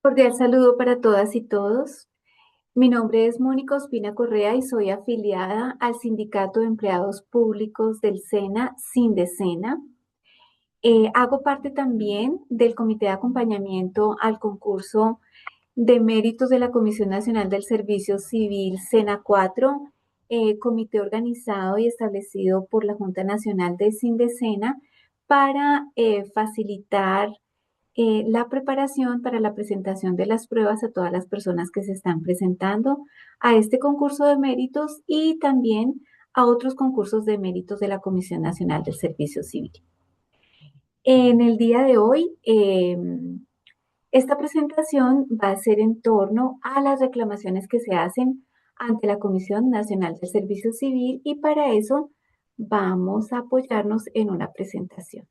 Cordial saludo para todas y todos. Mi nombre es Mónica Ospina Correa y soy afiliada al Sindicato de Empleados Públicos del SENA, Sindesena. Hago parte también del Comité de Acompañamiento al concurso de méritos de la Comisión Nacional del Servicio Civil, SENA 4, comité organizado y establecido por la Junta Nacional de Sindesena para facilitar la preparación para la presentación de las pruebas a todas las personas que se están presentando a este concurso de méritos y también a otros concursos de méritos de la Comisión Nacional del Servicio Civil. En el día de hoy, esta presentación va a ser en torno a las reclamaciones que se hacen ante la Comisión Nacional del Servicio Civil y para eso vamos a apoyarnos en una presentación.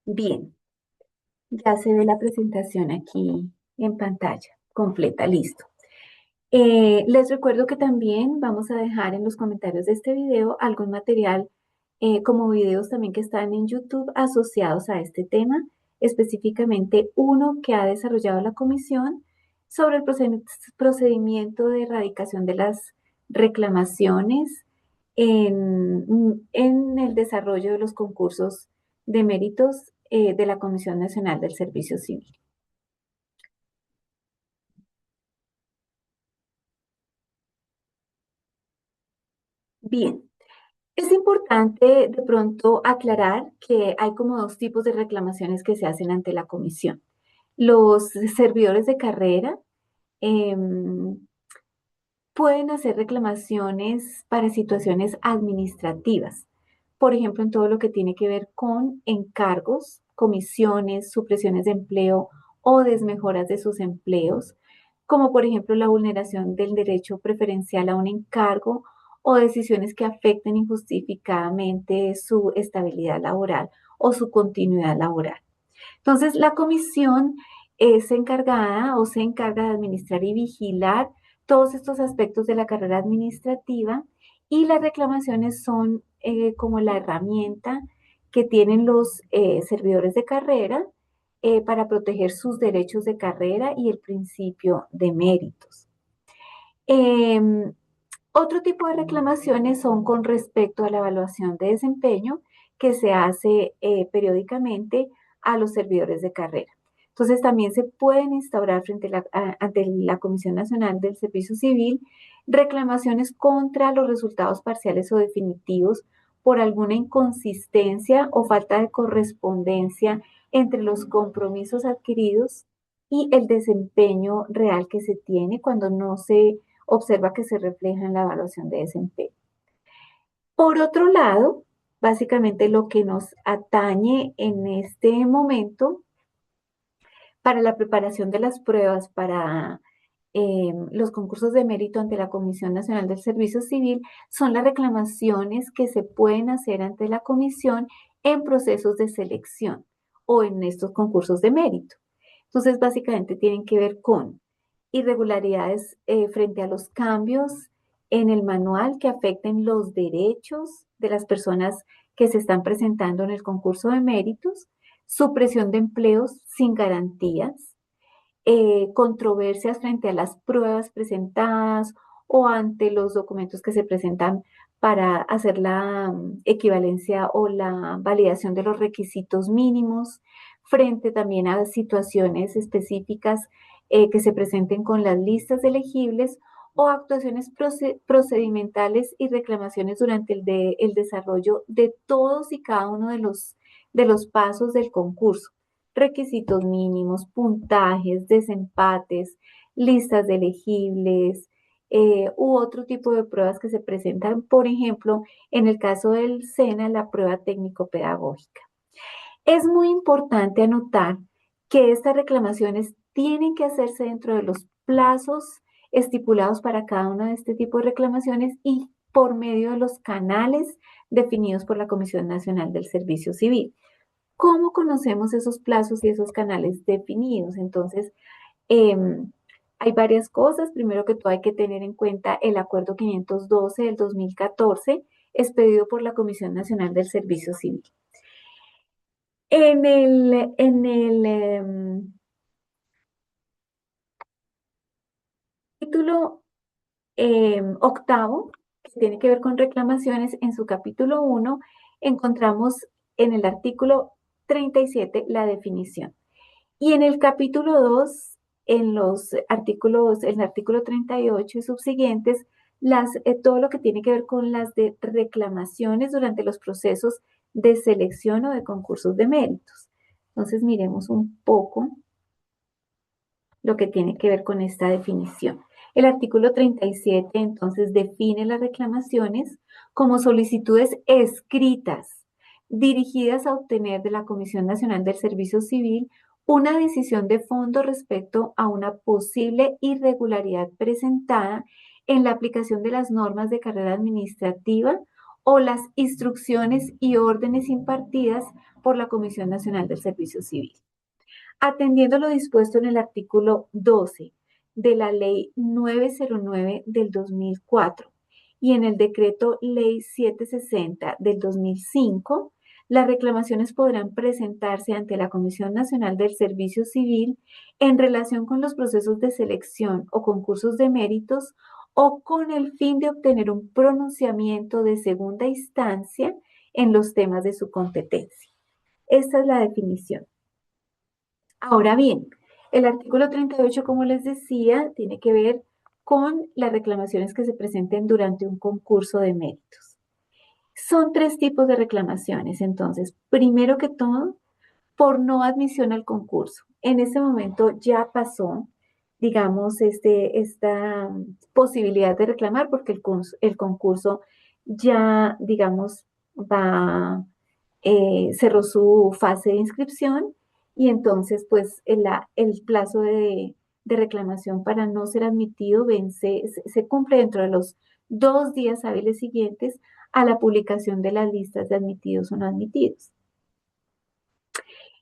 Bien, ya se ve la presentación aquí en pantalla, completa, listo. Les recuerdo que también vamos a dejar en los comentarios de este video algún material, como videos también que están en YouTube asociados a este tema, específicamente uno que ha desarrollado la comisión sobre el procedimiento de erradicación de las reclamaciones en el desarrollo de los concursos de méritos de la Comisión Nacional del Servicio Civil. Bien, es importante de pronto aclarar que hay como dos tipos de reclamaciones que se hacen ante la comisión. Los servidores de carrera em, pueden hacer reclamaciones para situaciones administrativas, por ejemplo, en todo lo que tiene que ver con encargos, comisiones, supresiones de empleo o desmejoras de sus empleos, como por ejemplo la vulneración del derecho preferencial a un encargo o decisiones que afecten injustificadamente su estabilidad laboral o su continuidad laboral. Entonces, la comisión es encargada o se encarga de administrar y vigilar todos estos aspectos de la carrera administrativa y las reclamaciones son como la herramienta que tienen los servidores de carrera para proteger sus derechos de carrera y el principio de méritos. Em, Otro tipo de reclamaciones son con respecto a la evaluación de desempeño que se hace periódicamente a los servidores de carrera. Entonces, también se pueden instaurar ante la Comisión Nacional del Servicio Civil reclamaciones contra los resultados parciales o definitivos por alguna inconsistencia o falta de correspondencia entre los compromisos adquiridos y el desempeño real que se tiene cuando no se observa que se refleja en la evaluación de desempeño. Por otro lado, básicamente lo que nos atañe en este momento para la preparación de las pruebas para los concursos de mérito ante la Comisión Nacional del Servicio Civil son las reclamaciones que se pueden hacer ante la comisión en procesos de selección o en estos concursos de mérito. Entonces, básicamente tienen que ver con irregularidades frente a los cambios en el manual que afecten los derechos de las personas que se están presentando en el concurso de méritos, supresión de empleos sin garantías, controversias frente a las pruebas presentadas o ante los documentos que se presentan para hacer la equivalencia o la validación de los requisitos mínimos, frente también a situaciones específicas que se presenten con las listas de elegibles o actuaciones procedimentales y reclamaciones durante el desarrollo de todos y cada uno de los pasos del concurso, requisitos mínimos, puntajes, desempates, listas de elegibles u otro tipo de pruebas que se presentan, por ejemplo, en el caso del SENA, la prueba técnico-pedagógica. Es muy importante anotar que estas reclamaciones tienen que hacerse dentro de los plazos estipulados para cada uno de este tipo de reclamaciones y por medio de los canales definidos por la Comisión Nacional del Servicio Civil. ¿Cómo conocemos esos plazos y esos canales definidos? Entonces, Em, Hay varias cosas. Primero que todo hay que tener en cuenta el Acuerdo 512 del 2014, expedido por la Comisión Nacional del Servicio Civil. En el título octavo, que tiene que ver con reclamaciones, en su capítulo 1 encontramos en el artículo 37 la definición. Y en el capítulo 2, en el artículo 38 y subsiguientes, todo lo que tiene que ver con las de reclamaciones durante los procesos de selección o de concursos de méritos. Entonces, miremos un poco lo que tiene que ver con esta definición. El artículo 37 entonces define las reclamaciones como solicitudes escritas dirigidas a obtener de la Comisión Nacional del Servicio Civil una decisión de fondo respecto a una posible irregularidad presentada en la aplicación de las normas de carrera administrativa o las instrucciones y órdenes impartidas por la Comisión Nacional del Servicio Civil. Atendiendo lo dispuesto en el artículo 12 de la Ley 909 del 2004 y en el decreto Ley 760 del 2005, las reclamaciones podrán presentarse ante la Comisión Nacional del Servicio Civil en relación con los procesos de selección o concursos de méritos o con el fin de obtener un pronunciamiento de segunda instancia en los temas de su competencia. Esta es la definición. Ahora bien, el artículo 38, como les decía, tiene que ver con las reclamaciones que se presenten durante un concurso de méritos. Son tres tipos de reclamaciones, entonces, primero que todo, por no admisión al concurso. En ese momento ya pasó, digamos, esta posibilidad de reclamar porque el concurso ya, digamos, cerró su fase de inscripción y entonces, pues, el plazo de reclamación para no ser admitido se cumple dentro de los 2 días hábiles siguientes a la publicación de las listas de admitidos o no admitidos.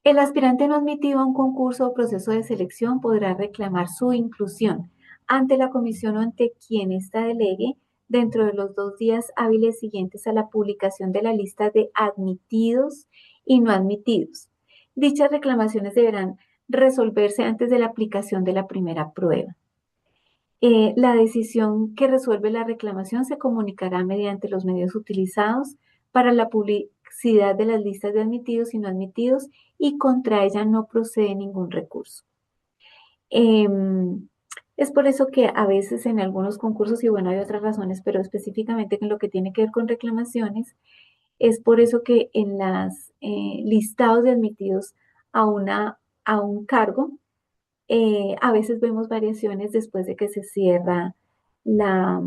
El aspirante no admitido a un concurso o proceso de selección podrá reclamar su inclusión ante la comisión o ante quien ésta delegue dentro de los 2 días hábiles siguientes a la publicación de la lista de admitidos y no admitidos. Dichas reclamaciones deberán resolverse antes de la aplicación de la primera prueba. La decisión que resuelve la reclamación se comunicará mediante los medios utilizados para la publicidad de las listas de admitidos y no admitidos y contra ella no procede ningún recurso. Es por eso que a veces en algunos concursos, y bueno, hay otras razones, pero específicamente en lo que tiene que ver con reclamaciones, es por eso que en los listados de admitidos a un cargo, a veces vemos variaciones después de que se cierra la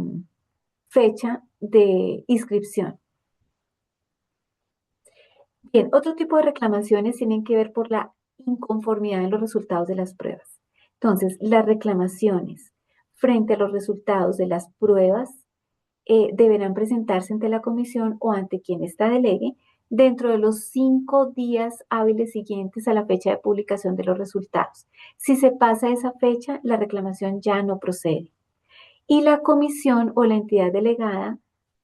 fecha de inscripción. Bien, otro tipo de reclamaciones tienen que ver por la inconformidad en los resultados de las pruebas. Entonces, las reclamaciones frente a los resultados de las pruebas deberán presentarse ante la comisión o ante quien ésta delegue dentro de los 5 días hábiles siguientes a la fecha de publicación de los resultados. Si se pasa esa fecha, la reclamación ya no procede. Y la comisión o la entidad delegada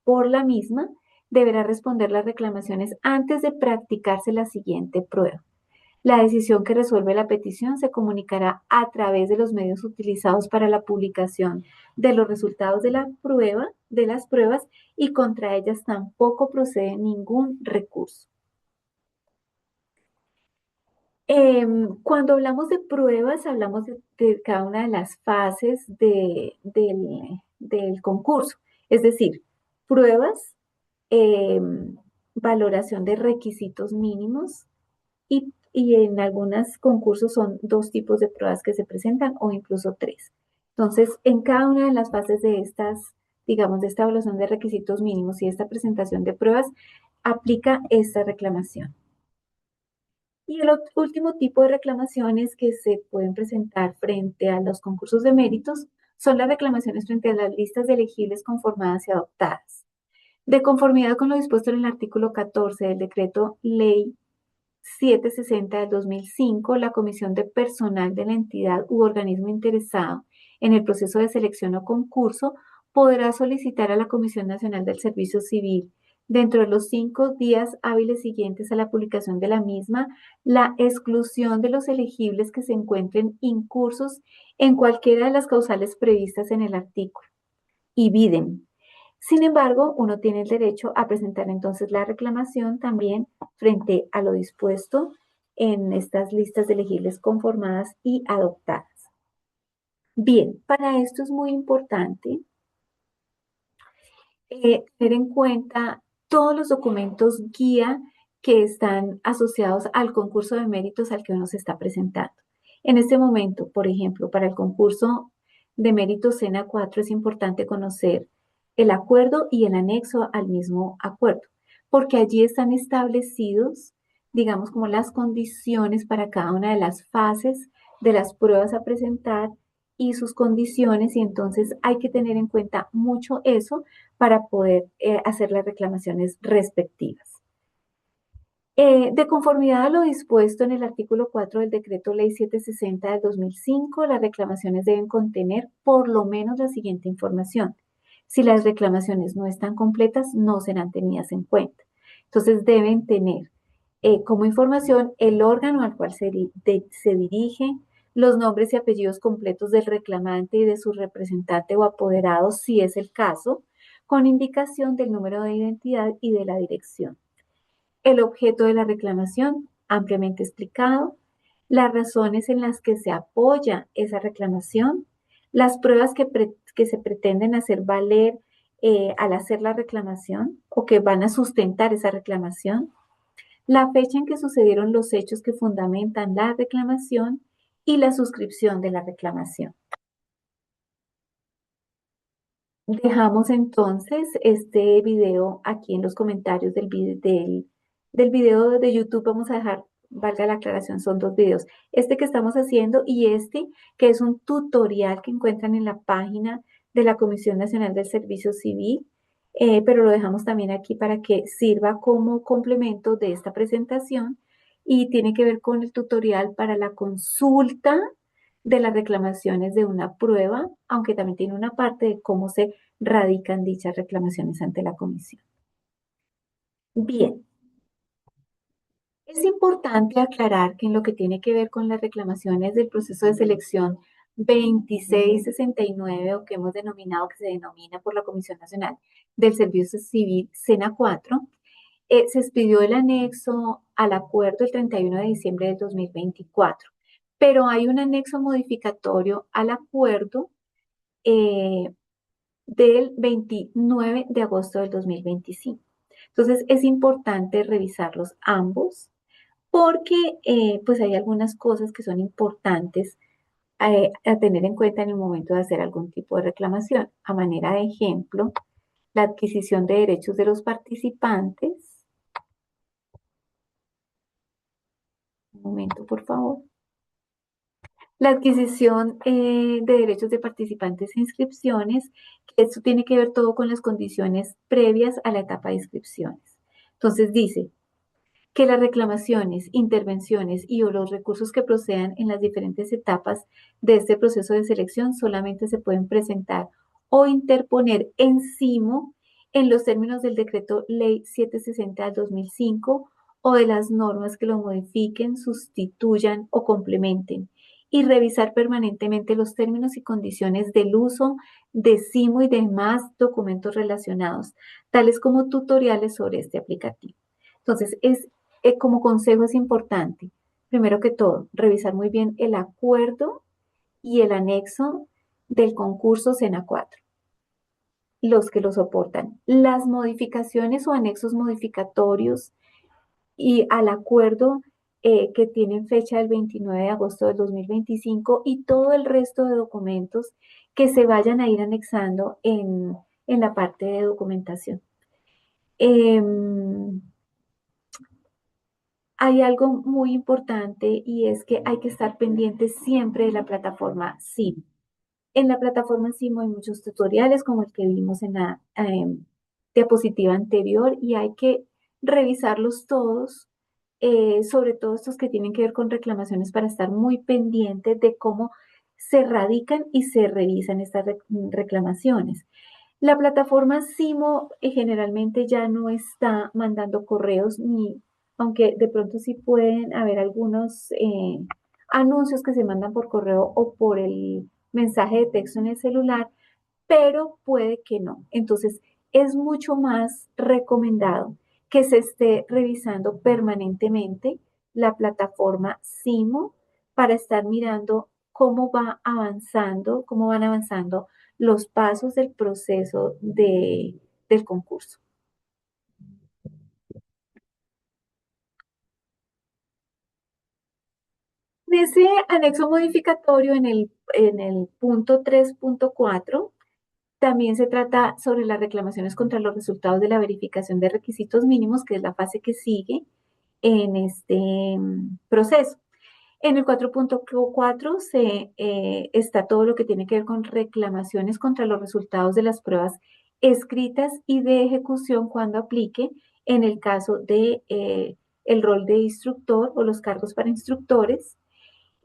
por la misma deberá responder las reclamaciones antes de practicarse la siguiente prueba. La decisión que resuelve la petición se comunicará a través de los medios utilizados para la publicación de los resultados de las pruebas, y contra ellas tampoco procede ningún recurso. Cuando hablamos de pruebas, hablamos de cada una de las fases del concurso, es decir, pruebas, valoración de requisitos mínimos, y en algunos concursos son 2 tipos de pruebas que se presentan o incluso 3. Entonces, en cada una de las fases de digamos, de esta evaluación de requisitos mínimos y esta presentación de pruebas, aplica esta reclamación. Y el último tipo de reclamaciones que se pueden presentar frente a los concursos de méritos son las reclamaciones frente a las listas de elegibles conformadas y adoptadas. De conformidad con lo dispuesto en el artículo 14 del decreto Ley 760 del 2005, la comisión de personal de la entidad u organismo interesado en el proceso de selección o concurso podrá solicitar a la Comisión Nacional del Servicio Civil, dentro de los 5 días hábiles siguientes a la publicación de la misma, la exclusión de los elegibles que se encuentren incursos en cualquiera de las causales previstas en el artículo. Y viden. Sin embargo, uno tiene el derecho a presentar entonces la reclamación también frente a lo dispuesto en estas listas de elegibles conformadas y adoptadas. Bien, para esto es muy importante tener en cuenta todos los documentos guía que están asociados al concurso de méritos al que uno se está presentando. En este momento, por ejemplo, para el concurso de méritos SENA 4 es importante conocer el acuerdo y el anexo al mismo acuerdo, porque allí están establecidos, digamos, como las condiciones para cada una de las fases de las pruebas a presentar y sus condiciones, y entonces hay que tener en cuenta mucho eso para poder hacer las reclamaciones respectivas. De conformidad a lo dispuesto en el artículo 4 del Decreto Ley 760 del 2005, las reclamaciones deben contener por lo menos la siguiente información. Si las reclamaciones no están completas, no serán tenidas en cuenta. Entonces deben tener como información el órgano al cual se dirige, los nombres y apellidos completos del reclamante y de su representante o apoderado, si es el caso, con indicación del número de identidad y de la dirección. El objeto de la reclamación, ampliamente explicado, las razones en las que se apoya esa reclamación, las pruebas que se pretenden hacer valer al hacer la reclamación o que van a sustentar esa reclamación, la fecha en que sucedieron los hechos que fundamentan la reclamación y la suscripción de la reclamación. Dejamos entonces este video aquí en los comentarios del video de YouTube. Vamos a dejar, valga la aclaración, son 2 videos. Este que estamos haciendo y este que es un tutorial que encuentran en la página de la Comisión Nacional del Servicio Civil, pero lo dejamos también aquí para que sirva como complemento de esta presentación y tiene que ver con el tutorial para la consulta de las reclamaciones de una prueba, aunque también tiene una parte de cómo se radican dichas reclamaciones ante la comisión. Bien, es importante aclarar que en lo que tiene que ver con las reclamaciones del proceso de selección 2669 o que hemos denominado, que se denomina por la Comisión Nacional del Servicio Civil, SENA 4, se expidió el anexo al acuerdo el 31 de diciembre del 2024, pero hay un anexo modificatorio al acuerdo eh, del 29 de agosto del 2025. Entonces es importante revisarlos ambos porque pues hay algunas cosas que son importantes a tener en cuenta en el momento de hacer algún tipo de reclamación. A manera de ejemplo, la adquisición de derechos de los participantes. Un momento, por favor. La adquisición de derechos de participantes e inscripciones, esto tiene que ver todo con las condiciones previas a la etapa de inscripciones. Entonces dice que las reclamaciones, intervenciones y o los recursos que procedan en las diferentes etapas de este proceso de selección solamente se pueden presentar o interponer encima en los términos del decreto Ley 760 del 2005 o de las normas que lo modifiquen, sustituyan o complementen y revisar permanentemente los términos y condiciones del uso de CIMO y demás documentos relacionados, tales como tutoriales sobre este aplicativo. Entonces, como consejo es importante, primero que todo, revisar muy bien el acuerdo y el anexo del concurso SENA 4, los que lo soportan. Las modificaciones o anexos modificatorios y al acuerdo que tienen fecha del 29 de agosto del 2025 y todo el resto de documentos que se vayan a ir anexando en la parte de documentación. Hay algo muy importante y es que hay que estar pendiente siempre de la plataforma SIM. En la plataforma SIM hay muchos tutoriales como el que vimos en la diapositiva anterior y hay que revisarlos todos sobre todo estos que tienen que ver con reclamaciones para estar muy pendientes de cómo se radican y se revisan estas reclamaciones. La plataforma Simo generalmente ya no está mandando correos ni, aunque de pronto sí pueden haber algunos anuncios que se mandan por correo o por el mensaje de texto en el celular, pero puede que no. Entonces, es mucho más recomendado que se esté revisando permanentemente la plataforma Simo para estar mirando cómo va avanzando, cómo van avanzando los pasos del proceso del concurso. En ese anexo modificatorio, en el punto 3.4, también se trata sobre las reclamaciones contra los resultados de la verificación de requisitos mínimos, que es la fase que sigue en este proceso. En el 4.4 está todo lo que tiene que ver con reclamaciones contra los resultados de las pruebas escritas y de ejecución cuando aplique en el caso de el rol de instructor o los cargos para instructores.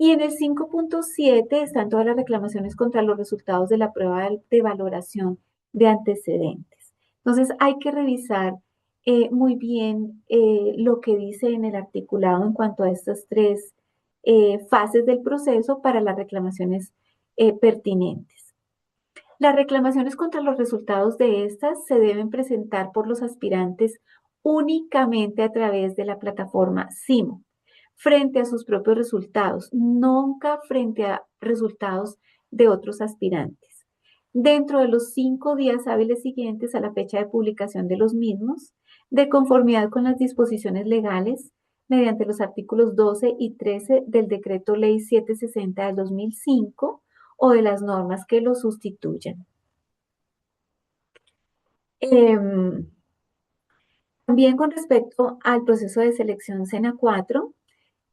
Y en el 5.7 están todas las reclamaciones contra los resultados de la prueba de valoración de antecedentes. Entonces hay que revisar muy bien lo que dice en el articulado en cuanto a estas tres fases del proceso para las reclamaciones pertinentes. Las reclamaciones contra los resultados de estas se deben presentar por los aspirantes únicamente a través de la plataforma Simo, frente a sus propios resultados, nunca frente a resultados de otros aspirantes. Dentro de los 5 días hábiles siguientes a la fecha de publicación de los mismos, de conformidad con las disposiciones legales, mediante los artículos 12 y 13 del Decreto Ley 760 del 2005 o de las normas que lo sustituyan. También con respecto al proceso de selección SENA 4,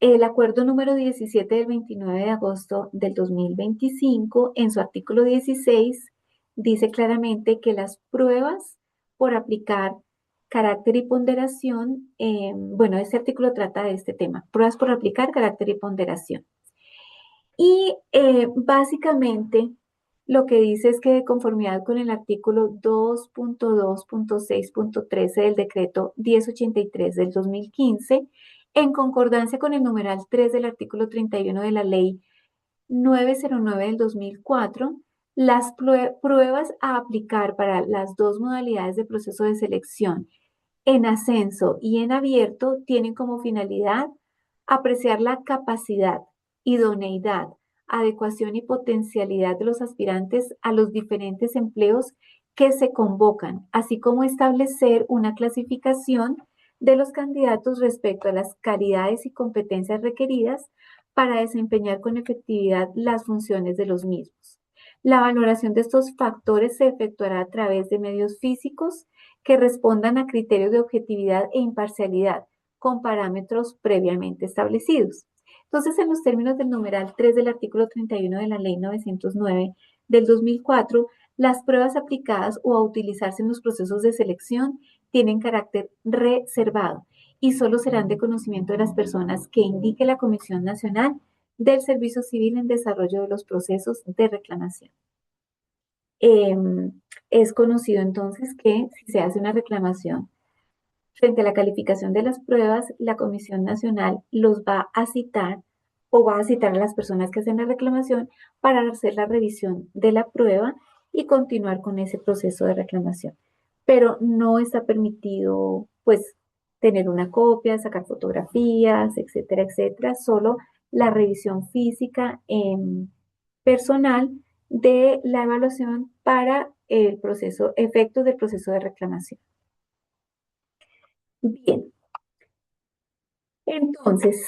el acuerdo número 17 del 29 de agosto del 2025, en su artículo 16, dice claramente que las pruebas por aplicar carácter y ponderación, bueno, este artículo trata de este tema, pruebas por aplicar carácter y ponderación. Y básicamente lo que dice es que de conformidad con el artículo 2.2.6.13 del decreto 1083 del 2015, en concordancia con el numeral 3 del artículo 31 de la ley 909 del 2004, las pruebas a aplicar para las dos modalidades de proceso de selección en ascenso y en abierto tienen como finalidad apreciar la capacidad, idoneidad, adecuación y potencialidad de los aspirantes a los diferentes empleos que se convocan, así como establecer una clasificación de los candidatos respecto a las calidades y competencias requeridas para desempeñar con efectividad las funciones de los mismos. La valoración de estos factores se efectuará a través de medios físicos que respondan a criterios de objetividad e imparcialidad con parámetros previamente establecidos. Entonces, en los términos del numeral 3 del artículo 31 de la Ley 909 del 2004, las pruebas aplicadas o a utilizarse en los procesos de selección tienen carácter reservado y solo serán de conocimiento de las personas que indique la Comisión Nacional del Servicio Civil en desarrollo de los procesos de reclamación. Es conocido entonces que si se hace una reclamación frente a la calificación de las pruebas, la Comisión Nacional los va a citar o va a citar a las personas que hacen la reclamación para hacer la revisión de la prueba y continuar con ese proceso de reclamación. Pero no está permitido, pues, tener una copia, sacar fotografías, etcétera, etcétera, solo la revisión física personal de la evaluación para el proceso, efectos del proceso de reclamación. Bien, entonces,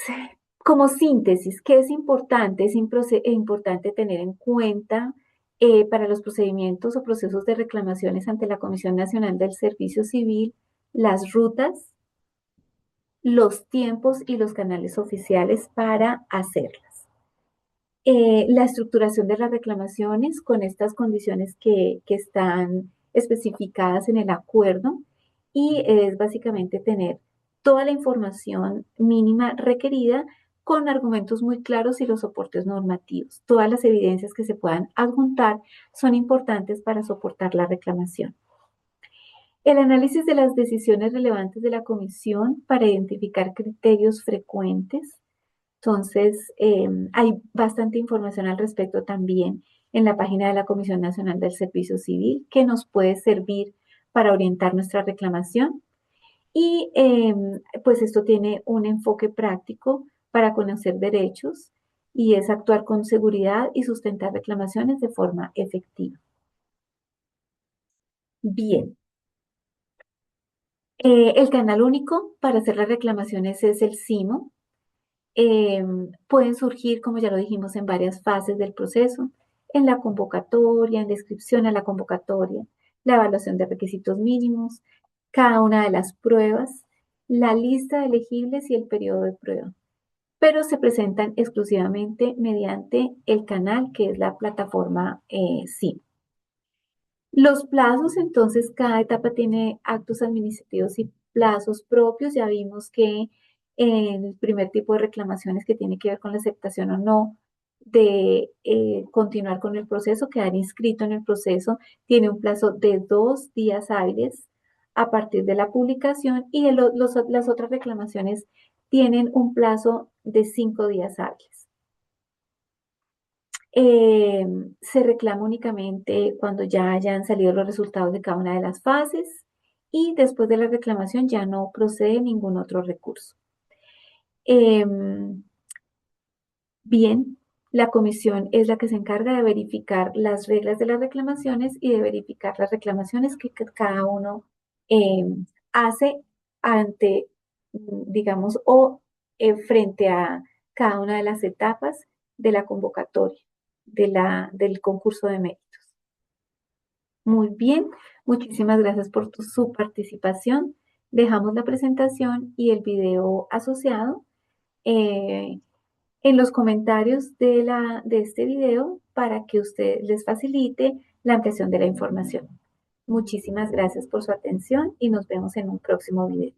como síntesis, ¿qué es importante? Es importante tener en cuenta para los procedimientos o procesos de reclamaciones ante la Comisión Nacional del Servicio Civil las rutas, los tiempos y los canales oficiales para hacerlas. La estructuración de las reclamaciones con estas condiciones que están especificadas en el acuerdo y es básicamente tener toda la información mínima requerida con argumentos muy claros y los soportes normativos. Todas las evidencias que se puedan adjuntar son importantes para soportar la reclamación. El análisis de las decisiones relevantes de la comisión para identificar criterios frecuentes. Entonces, hay bastante información al respecto también en la página de la Comisión Nacional del Servicio Civil que nos puede servir para orientar nuestra reclamación. Y pues esto tiene un enfoque práctico para conocer derechos y es actuar con seguridad y sustentar reclamaciones de forma efectiva. Bien, el canal único para hacer las reclamaciones es el CIMO. Pueden surgir, como ya lo dijimos, en varias fases del proceso, en la convocatoria, en descripción a la convocatoria, la evaluación de requisitos mínimos, cada una de las pruebas, la lista de elegibles y el periodo de prueba, pero se presentan exclusivamente mediante el canal que es la plataforma SIM. Los plazos, entonces, cada etapa tiene actos administrativos y plazos propios. Ya vimos que en el primer tipo de reclamaciones que tiene que ver con la aceptación o no de continuar con el proceso, quedar inscrito en el proceso, tiene un plazo de 2 días hábiles a partir de la publicación y las otras reclamaciones tienen un plazo de 5 días hábiles. Se reclama únicamente cuando ya hayan salido los resultados de cada una de las fases y después de la reclamación ya no procede ningún otro recurso. Bien, la comisión es la que se encarga de verificar las reglas de las reclamaciones y de verificar las reclamaciones que cada uno hace ante, digamos, o frente a cada una de las etapas de la convocatoria del concurso de méritos. Muy bien, muchísimas gracias por su participación. Dejamos la presentación y el video asociado eh, en los comentarios de este video para que usted les facilite la ampliación de la información. Muchísimas gracias por su atención y nos vemos en un próximo video.